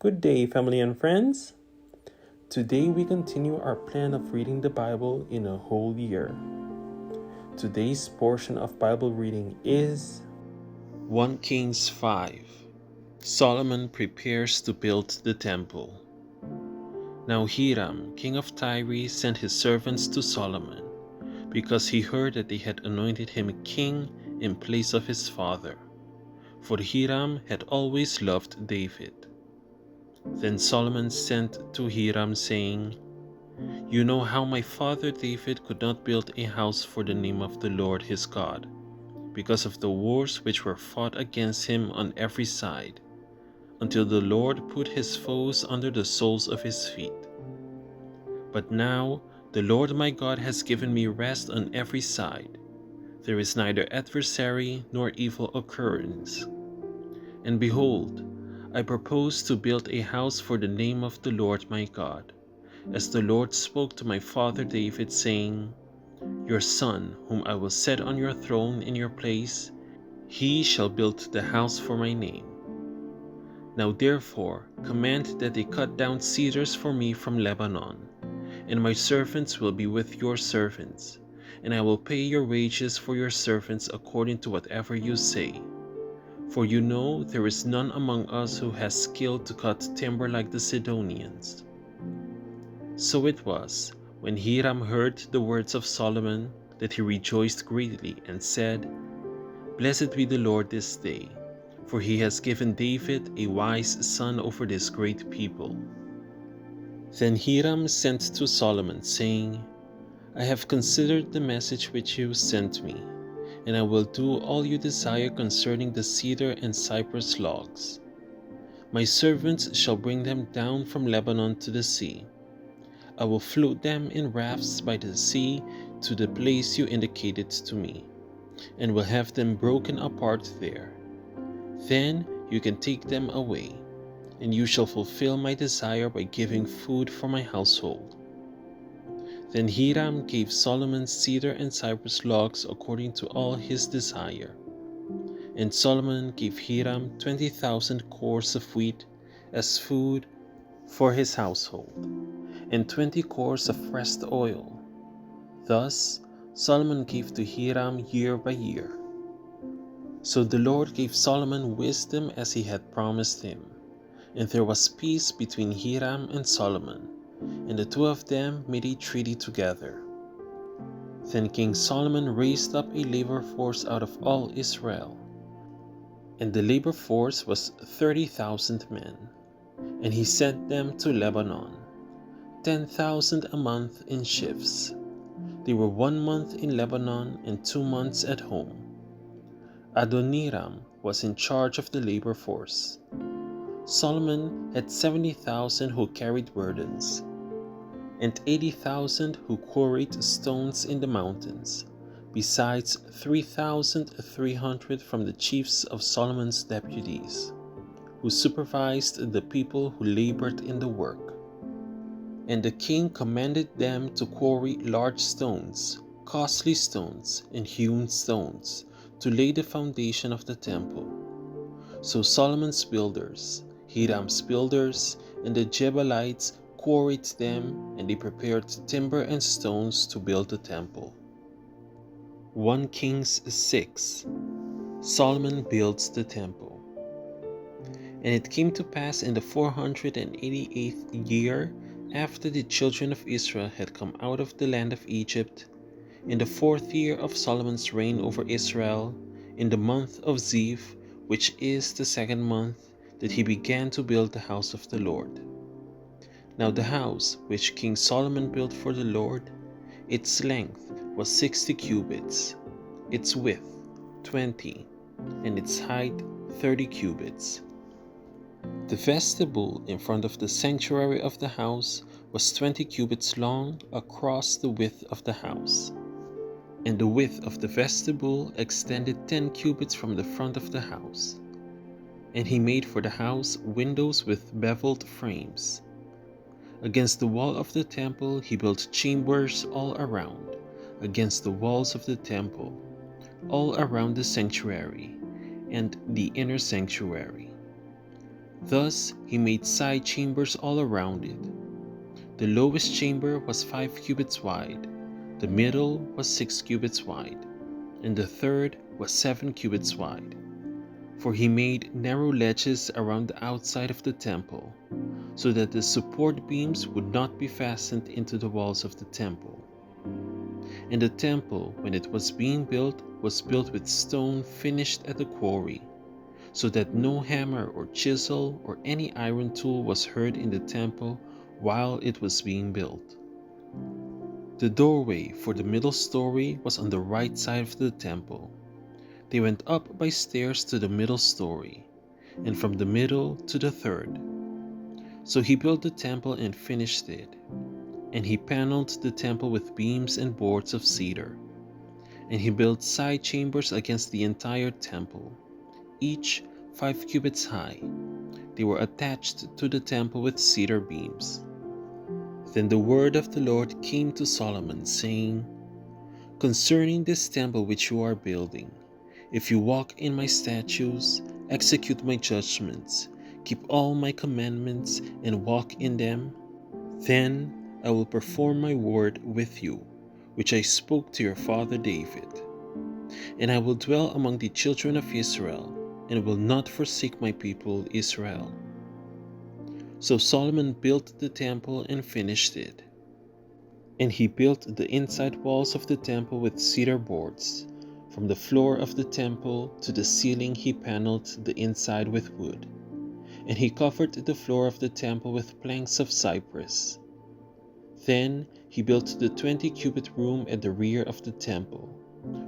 Good day, family and friends. Today we continue our plan of reading the Bible in a whole year. Today's portion of Bible reading is 1 Kings 5. Solomon prepares to build the temple. Now Hiram, king of Tyre, sent his servants to Solomon, because he heard that they had anointed him king in place of his father, for Hiram had always loved David. Then Solomon sent to Hiram, saying, "You know how my father David could not build a house for the name of the Lord his God, because of the wars which were fought against him on every side, until the Lord put his foes under the soles of his feet. But now the Lord my God has given me rest on every side. There is neither adversary nor evil occurrence. And behold, I propose to build a house for the name of the Lord my God, as the Lord spoke to my father David, saying, Your son, whom I will set on your throne in your place, he shall build the house for my name. Now therefore command that they cut down cedars for me from Lebanon, and my servants will be with your servants, and I will pay your wages for your servants according to whatever you say. For you know there is none among us who has skill to cut timber like the Sidonians." So it was, when Hiram heard the words of Solomon, that he rejoiced greatly and said, "Blessed be the Lord this day, for he has given David a wise son over this great people." Then Hiram sent to Solomon, saying, "I have considered the message which you sent me, and I will do all you desire concerning the cedar and cypress logs. My servants shall bring them down from Lebanon to the sea. I will float them in rafts by the sea to the place you indicated to me, and will have them broken apart there. Then you can take them away, and you shall fulfill my desire by giving food for my household." Then Hiram gave Solomon cedar and cypress logs according to all his desire. And Solomon gave Hiram 20,000 cores of wheat as food for his household, and 20 cores of pressed oil. Thus Solomon gave to Hiram year by year. So the Lord gave Solomon wisdom as he had promised him, and there was peace between Hiram and Solomon, and the two of them made a treaty together. Then King Solomon raised up a labor force out of all Israel, and the labor force was 30,000 men, and he sent them to Lebanon, 10,000 a month in shifts. They were 1 month in Lebanon and 2 months at home. Adoniram was in charge of the labor force. Solomon had 70,000 who carried burdens, and 80,000 who quarried stones in the mountains, besides 3,300 from the chiefs of Solomon's deputies, who supervised the people who labored in the work. And the king commanded them to quarry large stones, costly stones, and hewn stones, to lay the foundation of the temple. So Solomon's builders, Hiram's builders, and the Jebelites quarried them, and they prepared timber and stones to build the temple. 1 Kings 6. Solomon builds the temple. And it came to pass in the 488th year, after the children of Israel had come out of the land of Egypt, in the 4th year of Solomon's reign over Israel, in the month of Ziv, which is the 2nd month, that he began to build the house of the Lord. Now the house which King Solomon built for the Lord, its length was 60 cubits, its width 20, and its height 30 cubits. The vestibule in front of the sanctuary of the house was 20 cubits long across the width of the house, and the width of the vestibule extended 10 cubits from the front of the house. And he made for the house windows with beveled frames. Against the wall of the temple he built chambers all around, against the walls of the temple, all around the sanctuary and the inner sanctuary. Thus he made side chambers all around it. The lowest chamber was 5 cubits wide, the middle was 6 cubits wide, and the third was 7 cubits wide. For he made narrow ledges around the outside of the temple, so that the support beams would not be fastened into the walls of the temple. And the temple, when it was being built, was built with stone finished at the quarry, so that no hammer or chisel or any iron tool was heard in the temple while it was being built. The doorway for the middle story was on the right side of the temple. They went up by stairs to the middle story, and from the middle to the third. So he built the temple and finished it. And he paneled the temple with beams and boards of cedar. And he built side chambers against the entire temple, each 5 cubits high. They were attached to the temple with cedar beams. Then the word of the Lord came to Solomon, saying, "Concerning this temple which you are building, if you walk in my statutes, execute my judgments, keep all my commandments, and walk in them, then I will perform my word with you, which I spoke to your father David. And I will dwell among the children of Israel, and will not forsake my people Israel." So Solomon built the temple and finished it. And he built the inside walls of the temple with cedar boards. From the floor of the temple to the ceiling he paneled the inside with wood. And he covered the floor of the temple with planks of cypress. Then he built the 20-cubit room at the rear of the temple,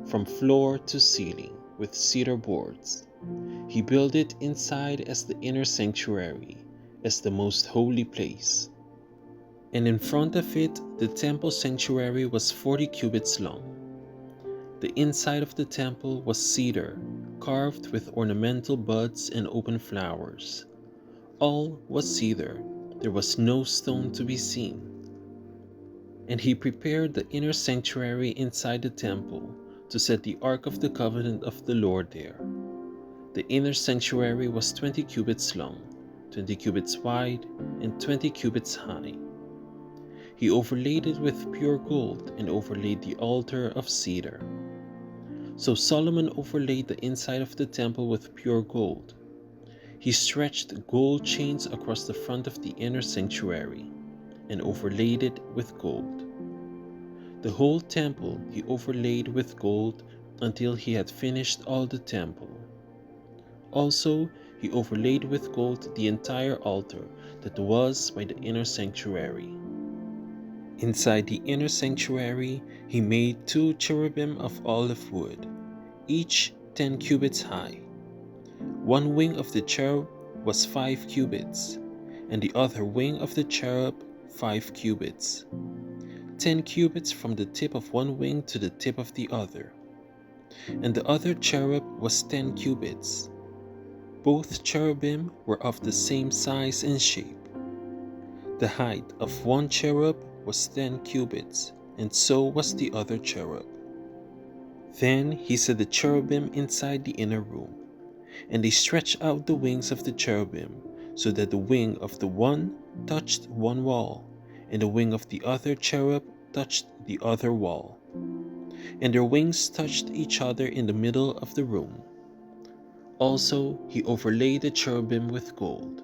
from floor to ceiling, with cedar boards. He built it inside as the inner sanctuary, as the most holy place. And in front of it, the temple sanctuary was 40 cubits long. The inside of the temple was cedar, carved with ornamental buds and open flowers. All was cedar, there was no stone to be seen. And he prepared the inner sanctuary inside the temple to set the Ark of the Covenant of the Lord there. The inner sanctuary was 20 cubits long, 20 cubits wide, and 20 cubits high. He overlaid it with pure gold and overlaid the altar of cedar. So Solomon overlaid the inside of the temple with pure gold. He stretched gold chains across the front of the inner sanctuary and overlaid it with gold. The whole temple he overlaid with gold until he had finished all the temple. Also, he overlaid with gold the entire altar that was by the inner sanctuary. Inside the inner sanctuary, he made 2 cherubim of olive wood, each 10 cubits high. One wing of the cherub was 5 cubits, and the other wing of the cherub 5 cubits. 10 cubits from the tip of one wing to the tip of the other. And the other cherub was 10 cubits. Both cherubim were of the same size and shape. The height of one cherub was 10 cubits, and so was the other cherub. Then he set the cherubim inside the inner room, and they stretched out the wings of the cherubim, so that the wing of the one touched one wall, and the wing of the other cherub touched the other wall. And their wings touched each other in the middle of the room. Also he overlaid the cherubim with gold.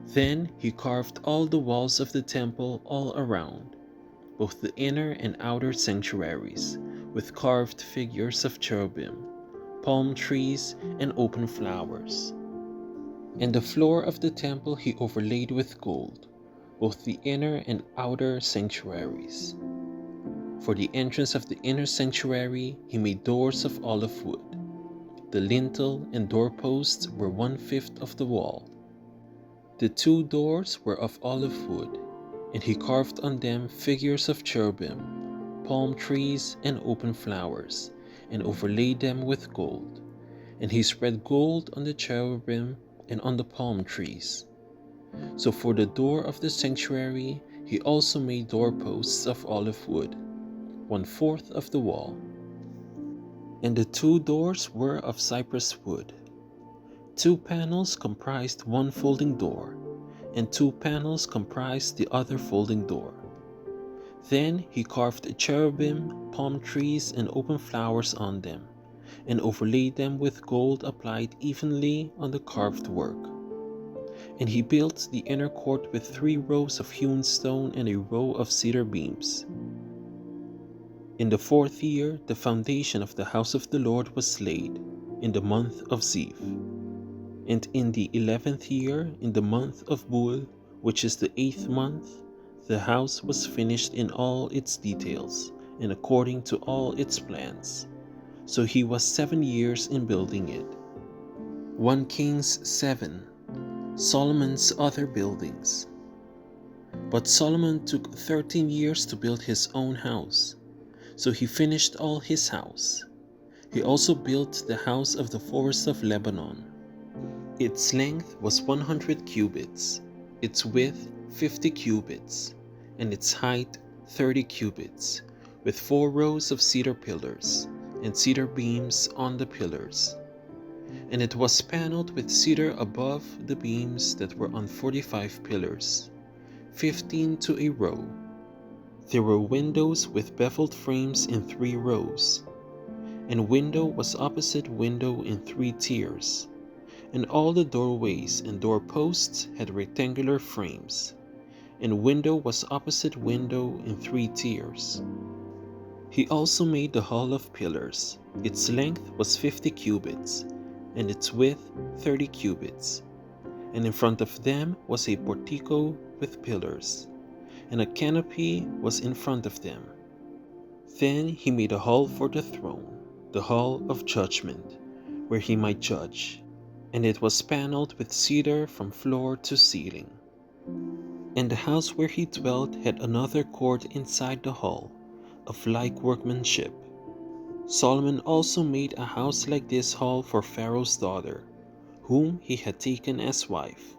Then he carved all the walls of the temple all around, both the inner and outer sanctuaries, with carved figures of cherubim, palm trees, and open flowers. And the floor of the temple he overlaid with gold, both the inner and outer sanctuaries. For the entrance of the inner sanctuary he made doors of olive wood. The lintel and doorposts were 1/5 of the wall. The 2 doors were of olive wood, and he carved on them figures of cherubim, palm trees, and open flowers, and overlaid them with gold. And he spread gold on the cherubim and on the palm trees. So for the door of the sanctuary he also made doorposts of olive wood, 1/4 of the wall. And the 2 doors were of cypress wood. 2 panels comprised one folding door, and 2 panels comprised the other folding door. Then he carved cherubim, palm trees, and open flowers on them, and overlaid them with gold applied evenly on the carved work. And he built the inner court with 3 rows of hewn stone and a row of cedar beams. In the 4th year, the foundation of the house of the Lord was laid, in the month of Ziv. And in the 11th year, in the month of Bul, which is the 8th month, the house was finished in all its details, and according to all its plans. So he was 7 years in building it. 1 Kings 7. Solomon's other buildings. But Solomon took 13 years to build his own house, so he finished all his house. He also built the house of the forest of Lebanon. Its length was 100 cubits, its width 50 cubits, and its height 30 cubits, with 4 rows of cedar pillars, and cedar beams on the pillars. And it was paneled with cedar above the beams that were on 45 pillars, 15 to a row. There were windows with beveled frames in 3 rows, and window was opposite window in 3 tiers, and all the doorways and doorposts had rectangular frames, and window was opposite window in 3 tiers. He also made the hall of pillars. Its length was 50 cubits, and its width 30 cubits, and in front of them was a portico with pillars, and a canopy was in front of them. Then he made a hall for the throne, the hall of judgment, where he might judge, and it was paneled with cedar from floor to ceiling. And the house where he dwelt had another court inside the hall, of like workmanship. Solomon also made a house like this hall for Pharaoh's daughter, whom he had taken as wife.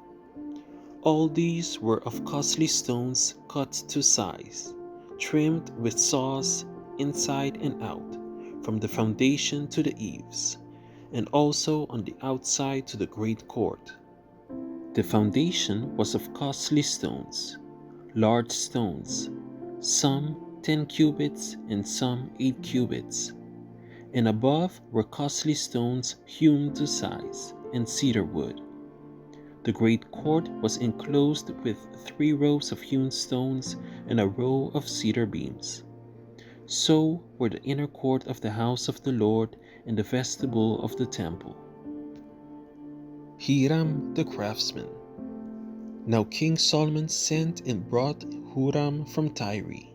All these were of costly stones cut to size, trimmed with saws inside and out, from the foundation to the eaves, and also on the outside to the great court. The foundation was of costly stones, large stones, some 10 cubits and some 8 cubits, and above were costly stones hewn to size, and cedar wood. The great court was enclosed with 3 rows of hewn stones and a row of cedar beams. So were the inner court of the house of the Lord and the vestibule of the temple. Hiram the craftsman. Now King Solomon sent and brought Huram from Tyre.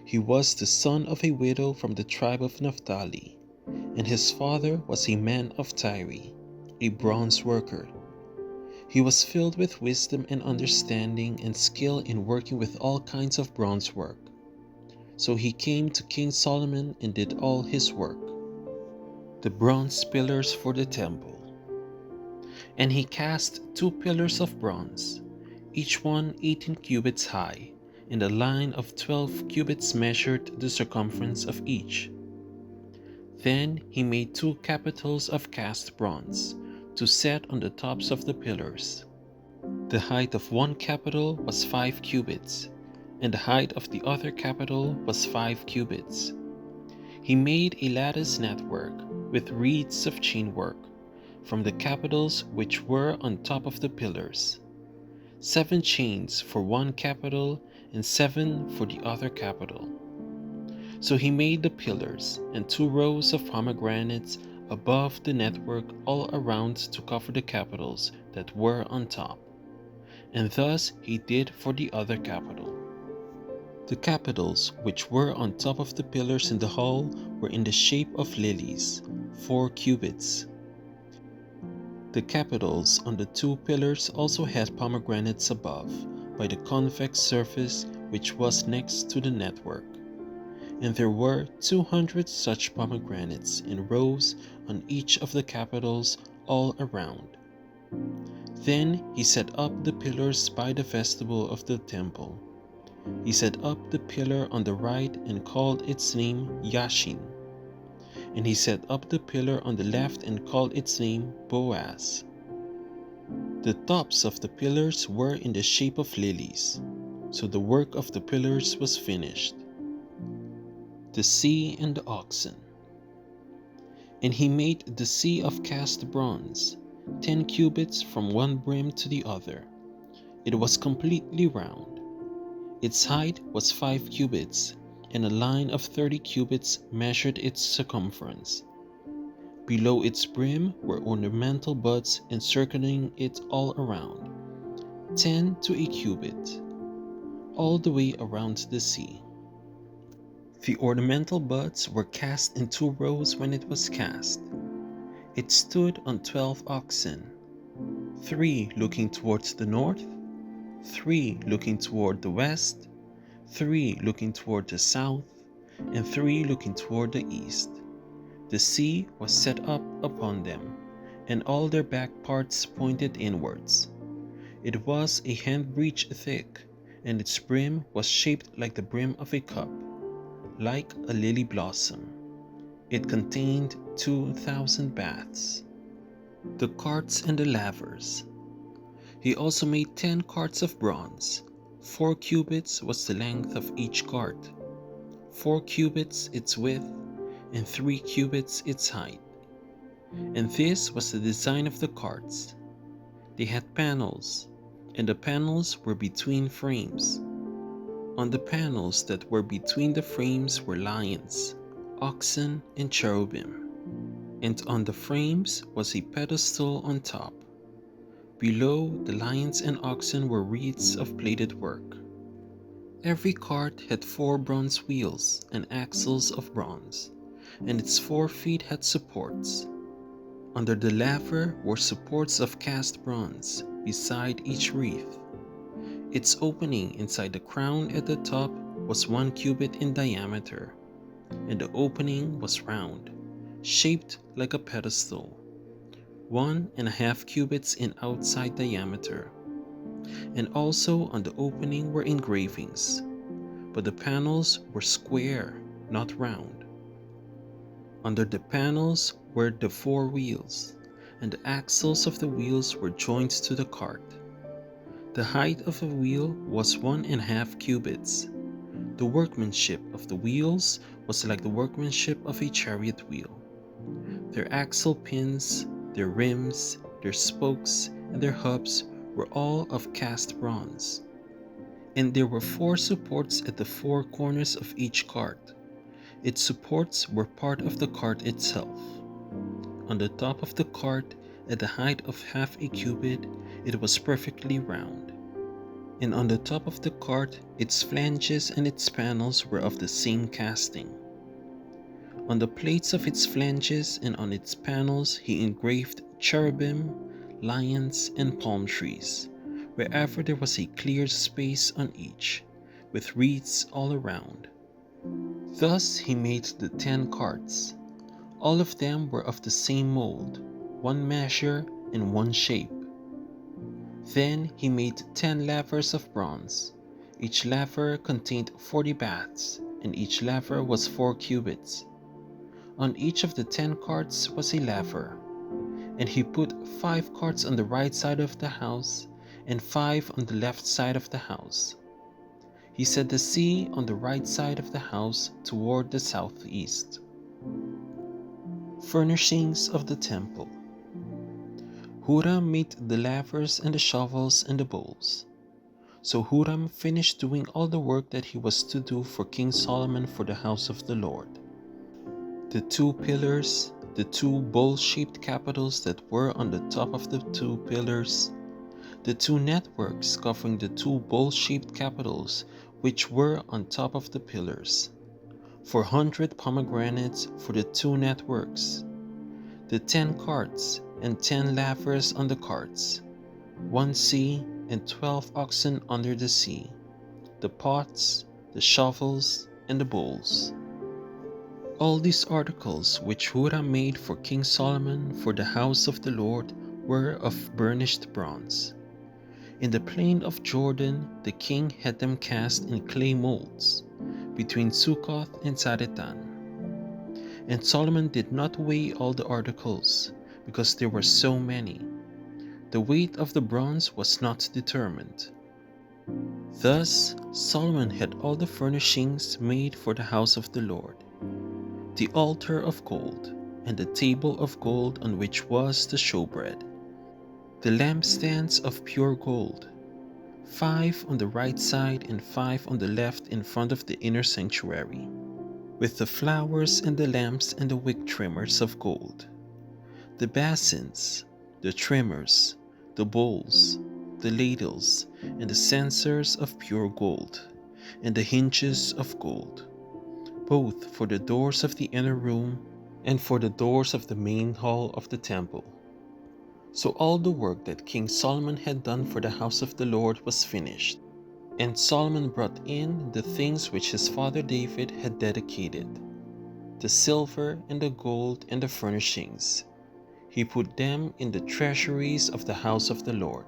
He was the son of a widow from the tribe of Naphtali, and his father was a man of Tyre, a bronze worker. He was filled with wisdom and understanding and skill in working with all kinds of bronze work. So he came to King Solomon and did all his work. The bronze pillars for the temple. And he cast 2 pillars of bronze, each one 18 cubits high, and a line of 12 cubits measured the circumference of each. Then he made 2 capitals of cast bronze, to set on the tops of the pillars. The height of one capital was 5 cubits, and the height of the other capital was 5 cubits. He made a lattice network with reeds of chain work from the capitals which were on top of the pillars, 7 chains for one capital and 7 for the other capital. So he made the pillars and 2 rows of pomegranates above the network all around to cover the capitals that were on top. And thus he did for the other capital. The capitals which were on top of the pillars in the hall were in the shape of lilies, 4 cubits. The capitals on the 2 pillars also had pomegranates above, by the convex surface which was next to the network. And there were 200 such pomegranates in rows on each of the capitals all around. Then he set up the pillars by the vestibule of the temple. He set up the pillar on the right and called its name Yashin. And he set up the pillar on the left and called its name Boaz. The tops of the pillars were in the shape of lilies, so the work of the pillars was finished. The sea and the oxen. And he made the sea of cast bronze, 10 cubits from one brim to the other. It was completely round. Its height was 5 cubits, and a line of 30 cubits measured its circumference. Below its brim were ornamental buds encircling it all around, 10 to a cubit, all the way around the sea. The ornamental buds were cast in 2 rows when it was cast. It stood on 12 oxen, 3 looking towards the north, 3 looking toward the west, 3 looking toward the south, and 3 looking toward the east. The sea was set up upon them, and all their back parts pointed inwards. It was a handbreadth thick, and its brim was shaped like the brim of a cup, like a lily blossom. It contained 2,000 baths. The carts and the lavers. He also made 10 carts of bronze. 4 cubits was the length of each cart, 4 cubits its width, and 3 cubits its height. And this was the design of the carts. They had panels, and the panels were between frames. On the panels that were between the frames were lions, oxen, and cherubim. And on the frames was a pedestal on top. Below the lions and oxen were wreaths of plated work. Every cart had 4 bronze wheels and axles of bronze, and its 4 feet had supports. Under the laver were supports of cast bronze beside each wreath. Its opening inside the crown at the top was 1 cubit in diameter, and the opening was round, shaped like a pedestal, 1.5 cubits in outside diameter. And also on the opening were engravings, but the panels were square, not round. Under the panels were the 4 wheels, and the axles of the wheels were joined to the cart. The height of a wheel was 1.5 cubits. The workmanship of the wheels was like the workmanship of a chariot wheel. Their axle pins, their rims, their spokes, and their hubs were all of cast bronze. And there were 4 supports at the 4 corners of each cart. Its supports were part of the cart itself. On the top of the cart, at the height of half a cubit, it was perfectly round. And on the top of the cart, its flanges and its panels were of the same casting. On the plates of its flanges and on its panels he engraved cherubim, lions, and palm trees, wherever there was a clear space on each, with wreaths all around. Thus he made the 10 carts. All of them were of the same mold, 1 measure and 1 shape. Then he made 10 lavers of bronze. Each laver contained 40 baths, and each laver was 4 cubits. On each of the 10 carts was a laver, and he put 5 carts on the right side of the house, and 5 on the left side of the house. He set the sea on the right side of the house toward the southeast. Furnishings of the temple. Huram made the lavers and the shovels and the bowls. So Huram finished doing all the work that he was to do for King Solomon for the house of the Lord. The 2 pillars, the 2 bowl-shaped capitals that were on the top of the 2 pillars, the 2 networks covering the 2 bowl-shaped capitals which were on top of the pillars, 400 pomegranates for the 2 networks, the 10 carts and 10 lavers on the carts, 1 sea and 12 oxen under the sea, the pots, the shovels, and the bowls. All these articles which Huram made for King Solomon for the house of the Lord were of burnished bronze. In the plain of Jordan, the king had them cast in clay molds, between Succoth and Zaretan. And Solomon did not weigh all the articles, because there were so many. The weight of the bronze was not determined. Thus Solomon had all the furnishings made for the house of the Lord: the altar of gold, and the table of gold on which was the showbread, the lampstands of pure gold, 5 on the right side and 5 on the left in front of the inner sanctuary, with the flowers and the lamps and the wick trimmers of gold, the basins, the trimmers, the bowls, the ladles, and the censers of pure gold, and the hinges of gold, both for the doors of the inner room and for the doors of the main hall of the temple. So all the work that King Solomon had done for the house of the Lord was finished. And Solomon brought in the things which his father David had dedicated, the silver and the gold and the furnishings. He put them in the treasuries of the house of the Lord.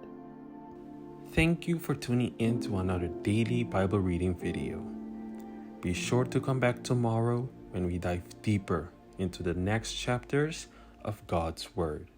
Thank you for tuning in to another daily Bible reading video. Be sure to come back tomorrow when we dive deeper into the next chapters of God's Word.